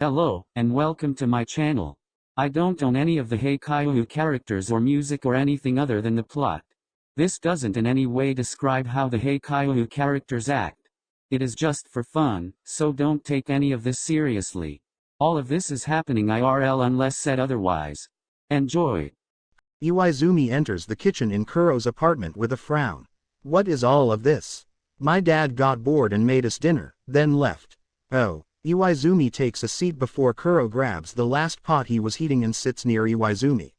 Hello, and welcome to my channel. I don't own any of the Haikyuu characters or music or anything other than the plot. This doesn't in any way describe how the Haikyuu characters act. It is just for fun, so don't take any of this seriously. All of this is happening IRL unless said otherwise. Enjoy. Iwaizumi enters the kitchen in Kuro's apartment with a frown. What is all of this? My dad got bored and made us dinner, then left. Oh. Iwaizumi takes a seat before Kuro grabs the last pot he was heating and sits near Iwaizumi.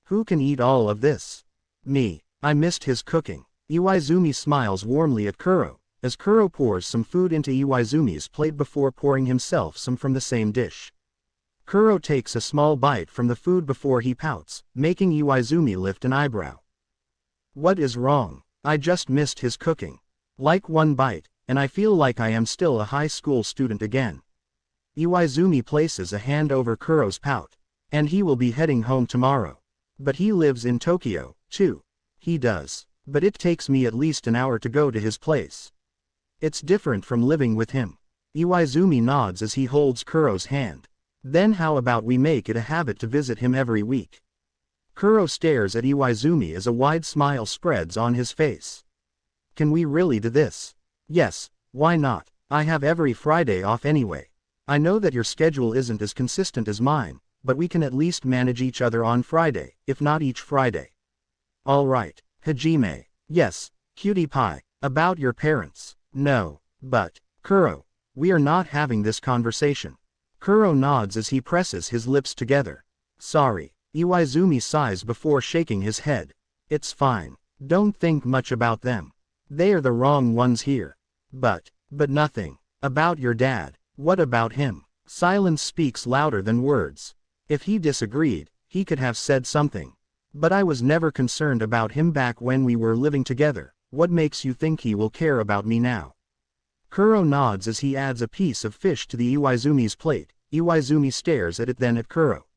Who can eat all of this? Me. I missed his cooking. Iwaizumi smiles warmly at Kuro, as Kuro pours some food into Iwaizumi's plate before pouring himself some from the same dish. Kuro takes a small bite from the food before he pouts, making Iwaizumi lift an eyebrow. What is wrong? I just missed his cooking. Like one bite, and I feel like I am still a high school student again. Iwaizumi places a hand over Kuro's pout. And he will be heading home tomorrow. But he lives in Tokyo, too. He does. But it takes me at least an hour to go to his place. It's different from living with him. Iwaizumi nods as he holds Kuro's hand. Then how about we make it a habit to visit him every week? Kuro stares at Iwaizumi as a wide smile spreads on his face. Can we really do this? Yes, why not? I have every Friday off anyway. I know that your schedule isn't as consistent as mine, but we can at least manage each other on Friday, if not each Friday. Alright, Hajime. Yes, cutie pie. About your parents. No, but, Kuro, we are not having this conversation. Kuro nods as he presses his lips together. Sorry. Iwaizumi sighs before shaking his head. It's fine. Don't think much about them. They are the wrong ones here. But nothing. About your dad. What about him? Silence speaks louder than words. If he disagreed, he could have said something. But I was never concerned about him back when we were living together. What makes you think he will care about me now? Kuro nods as he adds a piece of fish to the Iwaizumi's plate. Iwaizumi stares at it, then at Kuro.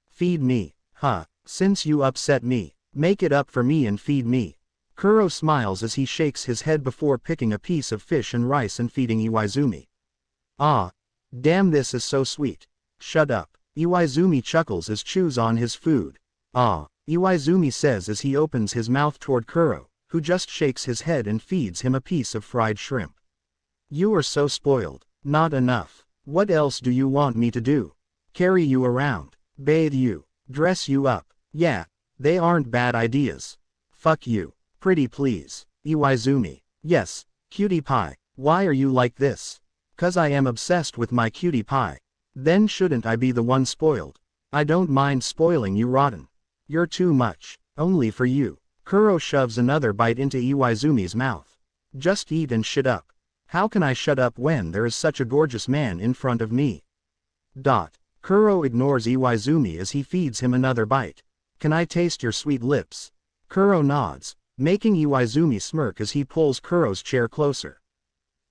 Feed me, huh? Since you upset me, make it up for me and feed me. Kuro smiles as he shakes his head before picking a piece of fish and rice and feeding Iwaizumi. Ah. Damn, this is so sweet. Shut up. Iwaizumi chuckles as chews on his food. Ah. Iwaizumi says as he opens his mouth toward Kuro, who just shakes his head and feeds him a piece of fried shrimp. You are so spoiled. Not enough. What else do you want me to do? Carry you around. Bathe you. Dress you up. Yeah. They aren't bad ideas. Fuck you. Pretty please. Iwaizumi. Yes, cutie pie. Why are you like this? 'Cause I am obsessed with my cutie pie. Then shouldn't I be the one spoiled? I don't mind spoiling you rotten. You're too much. Only for you. Kuro shoves another bite into Iwaizumi's mouth. Just eat and shut up. How can I shut up when there is such a gorgeous man in front of me? Kuro ignores Iwaizumi as he feeds him another bite. Can I taste your sweet lips? Kuro nods, making Iwaizumi smirk as he pulls Kuro's chair closer.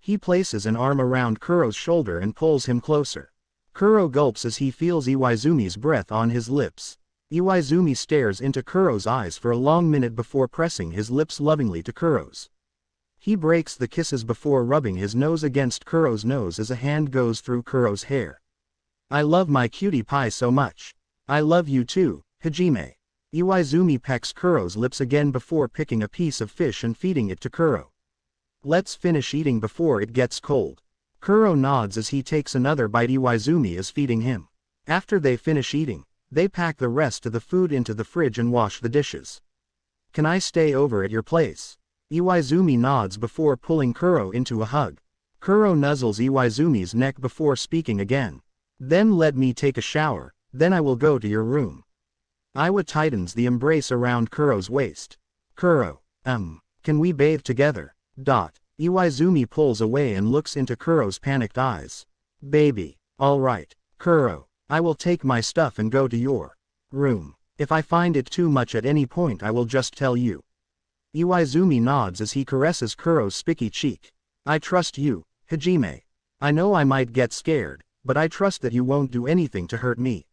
He places an arm around Kuro's shoulder and pulls him closer. Kuro gulps as he feels Iwaizumi's breath on his lips. Iwaizumi stares into Kuro's eyes for a long minute before pressing his lips lovingly to Kuro's. He breaks the kisses before rubbing his nose against Kuro's nose as a hand goes through Kuro's hair. I love my cutie pie so much. I love you too, Hajime. Iwaizumi pecks Kuro's lips again before picking a piece of fish and feeding it to Kuro. Let's finish eating before it gets cold. Kuro nods as he takes another bite. Iwaizumi is feeding him. After they finish eating, they pack the rest of the food into the fridge and wash the dishes. Can I stay over at your place? Iwaizumi nods before pulling Kuro into a hug. Kuro nuzzles Iwaizumi's neck before speaking again. Then let me take a shower, then I will go to your room. Iwa tightens the embrace around Kuro's waist. Kuro, can we bathe together? Iwaizumi pulls away and looks into Kuro's panicked eyes. Baby, alright, Kuro, I will take my stuff and go to your room. If I find it too much at any point I will just tell you. Iwaizumi nods as he caresses Kuro's spiky cheek. I trust you, Hajime. I know I might get scared, but I trust that you won't do anything to hurt me.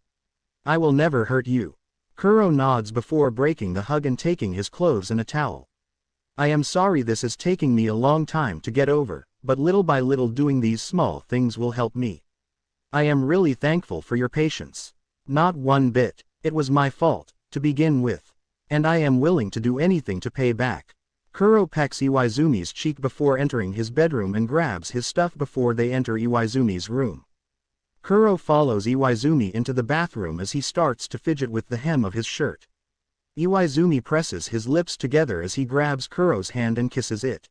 I will never hurt you. Kuro nods before breaking the hug and taking his clothes and a towel. I am sorry this is taking me a long time to get over, but little by little doing these small things will help me. I am really thankful for your patience. Not one bit. It was my fault, to begin with. And I am willing to do anything to pay back. Kuro pecks Iwaizumi's cheek before entering his bedroom and grabs his stuff before they enter Iwaizumi's room. Kuro follows Iwaizumi into the bathroom as he starts to fidget with the hem of his shirt. Iwaizumi presses his lips together as he grabs Kuro's hand and kisses it.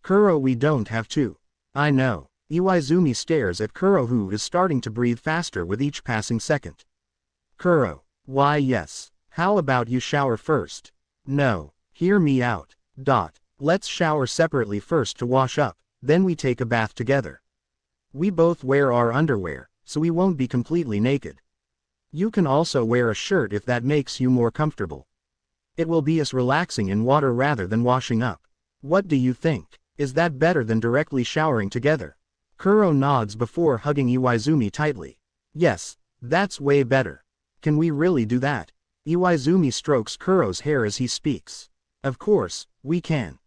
Kuro, we don't have to. I know. Iwaizumi stares at Kuro, who is starting to breathe faster with each passing second. Kuro. Why yes. How about you shower first? No. Hear me out. Let's shower separately first to wash up, then we take a bath together. We both wear our underwear, so we won't be completely naked. You can also wear a shirt if that makes you more comfortable. It will be as relaxing in water rather than washing up. What do you think? Is that better than directly showering together? Kuro nods before hugging Iwaizumi tightly. Yes, that's way better. Can we really do that? Iwaizumi strokes Kuro's hair as he speaks. Of course, we can.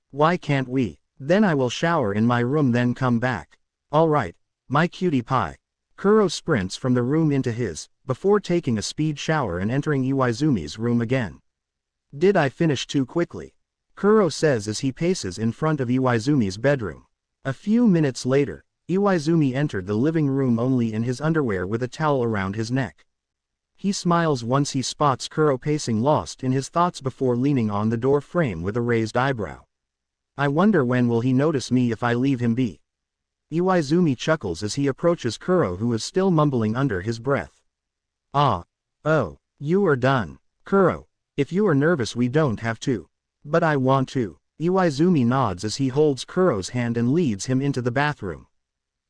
Why can't we? Then I will shower in my room then come back. Alright, my cutie pie. Kuro sprints from the room into his, before taking a speed shower and entering Iwaizumi's room again. Did I finish too quickly? Kuro says as he paces in front of Iwaizumi's bedroom. A few minutes later, Iwaizumi entered the living room only in his underwear with a towel around his neck. He smiles once he spots Kuro pacing lost in his thoughts before leaning on the door frame with a raised eyebrow. I wonder when will he notice me if I leave him be. Iwaizumi chuckles as he approaches Kuro, who is still mumbling under his breath. Oh, you are done. Kuro, if you are nervous we don't have to. But I want to. Iwaizumi nods as he holds Kuro's hand and leads him into the bathroom.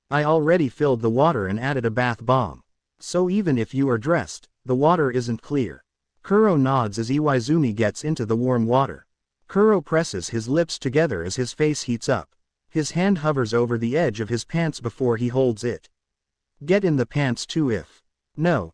I already filled the water and added a bath bomb. So even if you are dressed, the water isn't clear. Kuro nods as Iwaizumi gets into the warm water. Kuro presses his lips together as his face heats up. His hand hovers over the edge of his pants before he holds it. Get in the pants too if. No,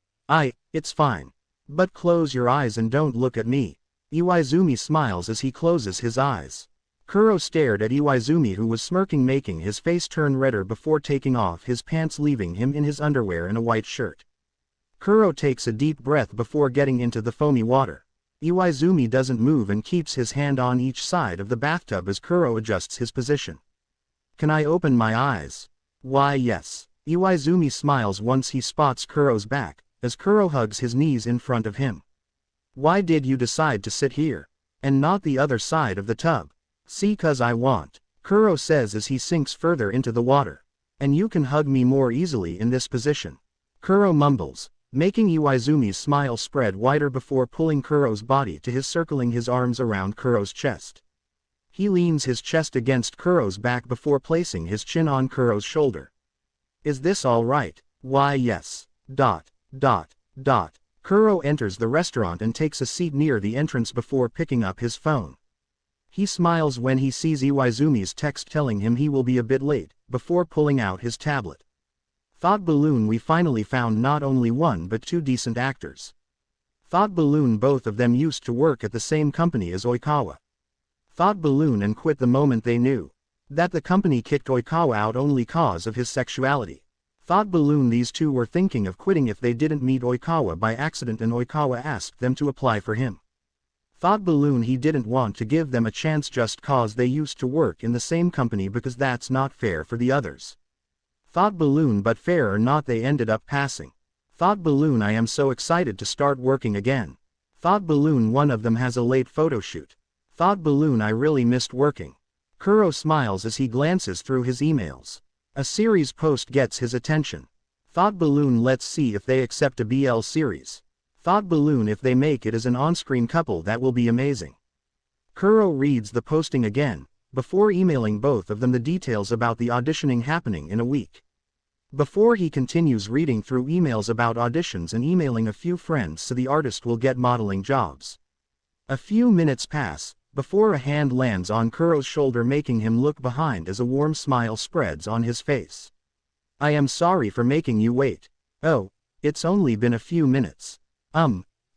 it's fine. But close your eyes and don't look at me. Iwaizumi smiles as he closes his eyes. Kuro stared at Iwaizumi, who was smirking, making his face turn redder before taking off his pants, leaving him in his underwear and a white shirt. Kuro takes a deep breath before getting into the foamy water. Iwaizumi doesn't move and keeps his hand on each side of the bathtub as Kuro adjusts his position. Can I open my eyes? Why yes. Iwaizumi smiles once he spots Kuro's back, as Kuro hugs his knees in front of him. Why did you decide to sit here? And not the other side of the tub? See, 'cause I want. Kuro says as he sinks further into the water. And you can hug me more easily in this position. Kuro mumbles, making Iwaizumi's smile spread wider before pulling Kuro's body to his, circling his arms around Kuro's chest. He leans his chest against Kuro's back before placing his chin on Kuro's shoulder. Is this all right? Why yes. Kuro enters the restaurant and takes a seat near the entrance before picking up his phone. He smiles when he sees Iwaizumi's text telling him he will be a bit late, before pulling out his tablet. Thought Balloon, we finally found not only one but two decent actors. Thought Balloon, both of them used to work at the same company as Oikawa. Thought Balloon and quit the moment they knew that the company kicked Oikawa out only cause of his sexuality. Thought Balloon, these two were thinking of quitting if they didn't meet Oikawa by accident and Oikawa asked them to apply for him. Thought Balloon, he didn't want to give them a chance just cause they used to work in the same company because that's not fair for the others. Thought Balloon, but fair or not, they ended up passing. Thought Balloon, I am so excited to start working again. Thought Balloon, one of them has a late photo shoot. Thought Balloon, I really missed working. Kuro smiles as he glances through his emails. A series post gets his attention. Thought Balloon, let's see if they accept a BL series. Thought Balloon, if they make it as an on-screen couple that will be amazing. Kuro reads the posting again, before emailing both of them the details about the auditioning happening in a week. Before he continues reading through emails about auditions and emailing a few friends so the artist will get modeling jobs. A few minutes pass, before a hand lands on Kuro's shoulder, making him look behind as a warm smile spreads on his face. I am sorry for making you wait. Oh, it's only been a few minutes.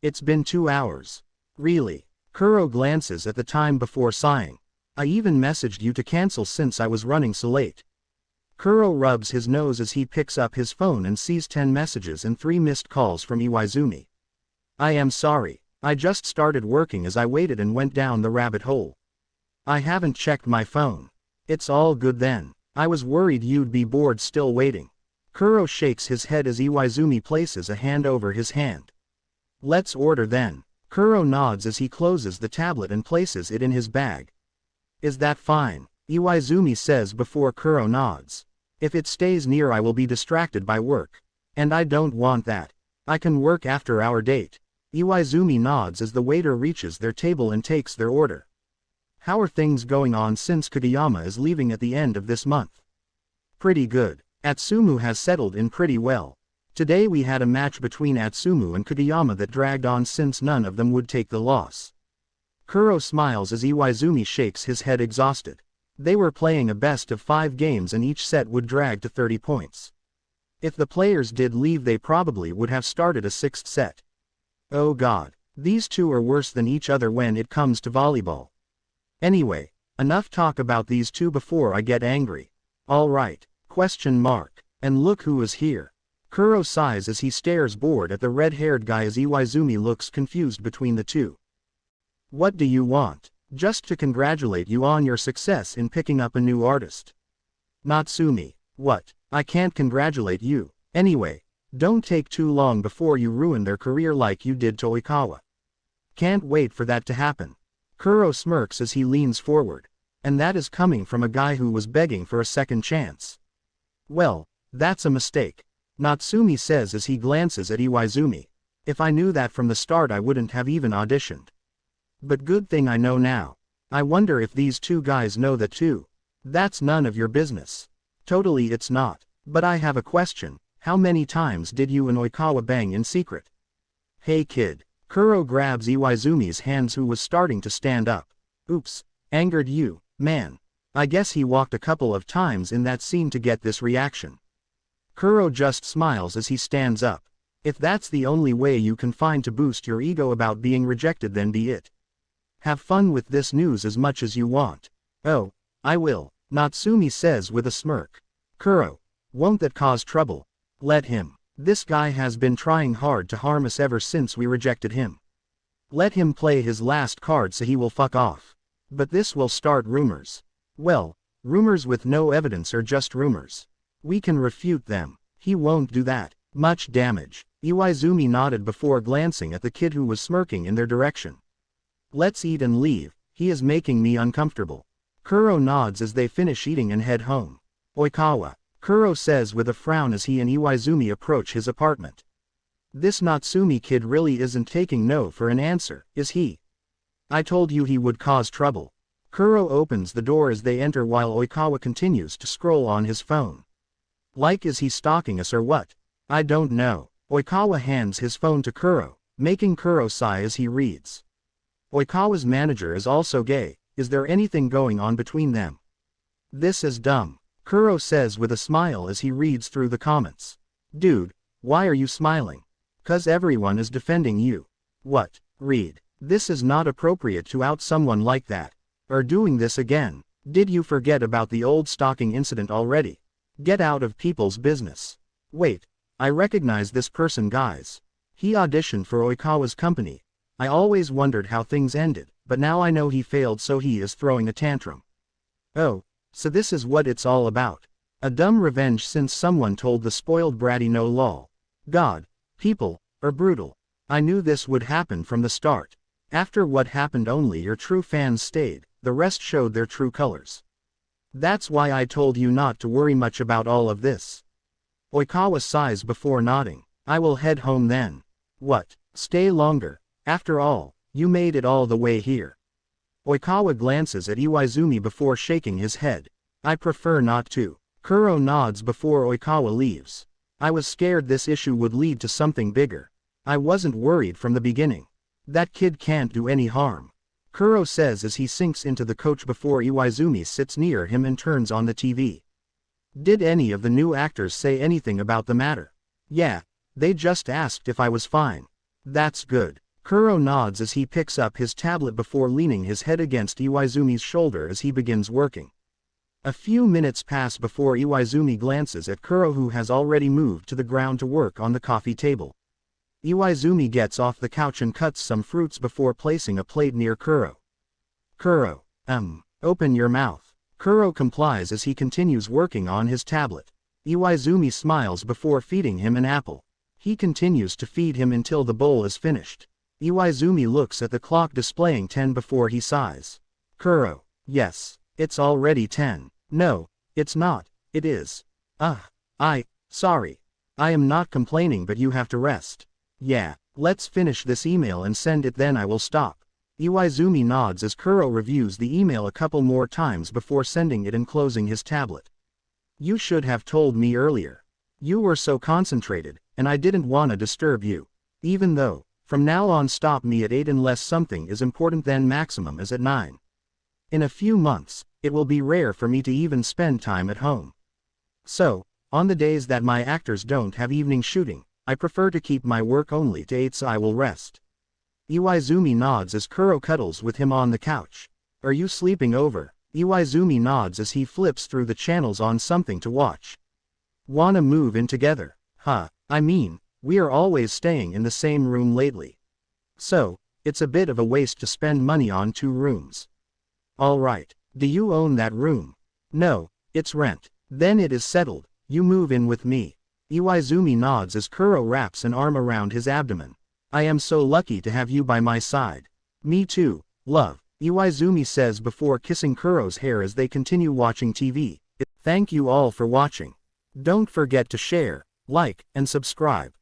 It's been 2 hours. Really? Kuro glances at the time before sighing. I even messaged you to cancel since I was running so late. Kuro rubs his nose as he picks up his phone and sees 10 messages and 3 missed calls from Iwaizumi. I am sorry. I just started working as I waited and went down the rabbit hole. I haven't checked my phone. It's all good then. I was worried you'd be bored still waiting. Kuro shakes his head as Iwaizumi places a hand over his hand. Let's order then. Kuro nods as he closes the tablet and places it in his bag. Is that fine? Iwaizumi says before Kuro nods. If it stays near I will be distracted by work. And I don't want that. I can work after our date. Iwaizumi nods as the waiter reaches their table and takes their order. How are things going on since Kageyama is leaving at the end of this month? Pretty good. Atsumu has settled in pretty well. Today we had a match between Atsumu and Kageyama that dragged on since none of them would take the loss. Kuro smiles as Iwaizumi shakes his head exhausted. They were playing a best of 5 games and each set would drag to 30 points. If the players did leave they probably would have started a 6th set. Oh god, these two are worse than each other when it comes to volleyball. Anyway, enough talk about these two before I get angry. Alright, ? And look who is here. Kuro sighs as he stares bored at the red-haired guy as Iwaizumi looks confused between the two. What do you want? Just to congratulate you on your success in picking up a new artist. Natsumi. What? I can't congratulate you. Anyway, don't take too long before you ruin their career like you did to Oikawa. Can't wait for that to happen. Kuro smirks as he leans forward. And that is coming from a guy who was begging for a second chance. Well, that's a mistake. Natsumi says as he glances at Iwaizumi. If I knew that from the start I wouldn't have even auditioned. But good thing I know now. I wonder if these two guys know that too. That's none of your business. Totally it's not. But I have a question. How many times did you and Oikawa bang in secret? Hey kid. Kuro grabs Iwaizumi's hands who was starting to stand up. Oops. Angered you, man. I guess he walked a couple of times in that scene to get this reaction. Kuro just smiles as he stands up. If that's the only way you can find to boost your ego about being rejected then be it. Have fun with this news as much as you want. Oh, I will, Natsumi says with a smirk. Kuro. Won't that cause trouble? Let him. This guy has been trying hard to harm us ever since we rejected him. Let him play his last card so he will fuck off. But this will start rumors. Well, rumors with no evidence are just rumors. We can refute them. He won't do that. Much damage. Iwaizumi nodded before glancing at the kid who was smirking in their direction. Let's eat and leave. He is making me uncomfortable. Kuro nods as they finish eating and head home. Oikawa. Kuro says with a frown as he and Iwaizumi approach his apartment. This Natsumi kid really isn't taking no for an answer, is he? I told you he would cause trouble. Kuro opens the door as they enter while Oikawa continues to scroll on his phone. Like is he stalking us or what? I don't know. Oikawa hands his phone to Kuro, making Kuro sigh as he reads. Oikawa's manager is also gay. Is there anything going on between them? This is dumb. Kuro says with a smile as he reads through the comments. Dude, why are you smiling? 'Cause everyone is defending you. What? Read. This is not appropriate to out someone like that. Or doing this again. Did you forget about the old stalking incident already? Get out of people's business. Wait. I recognize this person guys. He auditioned for Oikawa's company. I always wondered how things ended, but now I know he failed so he is throwing a tantrum. Oh. So this is what it's all about. A dumb revenge since someone told the spoiled bratty no lol. God. People. Are brutal. I knew this would happen from the start. After what happened only your true fans stayed, the rest showed their true colors. That's why I told you not to worry much about all of this. Oikawa sighs before nodding. I will head home then. What? Stay longer. After all, you made it all the way here. Oikawa glances at Iwaizumi before shaking his head. I prefer not to. Kuro nods before Oikawa leaves. I was scared this issue would lead to something bigger. I wasn't worried from the beginning. That kid can't do any harm. Kuro says as he sinks into the coach before Iwaizumi sits near him and turns on the TV. Did any of the new actors say anything about the matter? Yeah, they just asked if I was fine. That's good. Kuro nods as he picks up his tablet before leaning his head against Iwaizumi's shoulder as he begins working. A few minutes pass before Iwaizumi glances at Kuro, who has already moved to the ground to work on the coffee table. Iwaizumi gets off the couch and cuts some fruits before placing a plate near Kuro. Kuro, open your mouth. Kuro complies as he continues working on his tablet. Iwaizumi smiles before feeding him an apple. He continues to feed him until the bowl is finished. Iwaizumi looks at the clock displaying 10 before he sighs. Kuro, yes, it's already 10. No, it's not, it is. Sorry. I am not complaining, but you have to rest. Yeah, let's finish this email and send it, then I will stop. Iwaizumi nods as Kuro reviews the email a couple more times before sending it and closing his tablet. You should have told me earlier. You were so concentrated, and I didn't want to disturb you. Even though, from now on stop me at 8 unless something is important, then maximum is at 9. In a few months, it will be rare for me to even spend time at home. So, on the days that my actors don't have evening shooting, I prefer to keep my work only to 8 so I will rest. Iwaizumi nods as Kuro cuddles with him on the couch. Are you sleeping over? Iwaizumi nods as he flips through the channels on something to watch. Wanna move in together? I mean, we are always staying in the same room lately. So, it's a bit of a waste to spend money on 2 rooms. Alright, do you own that room? No, it's rent. Then it is settled, you move in with me. Iwaizumi nods as Kuro wraps an arm around his abdomen. I am so lucky to have you by my side. Me too, love, Iwaizumi says before kissing Kuro's hair as they continue watching TV. Thank you all for watching. Don't forget to share, like, and subscribe.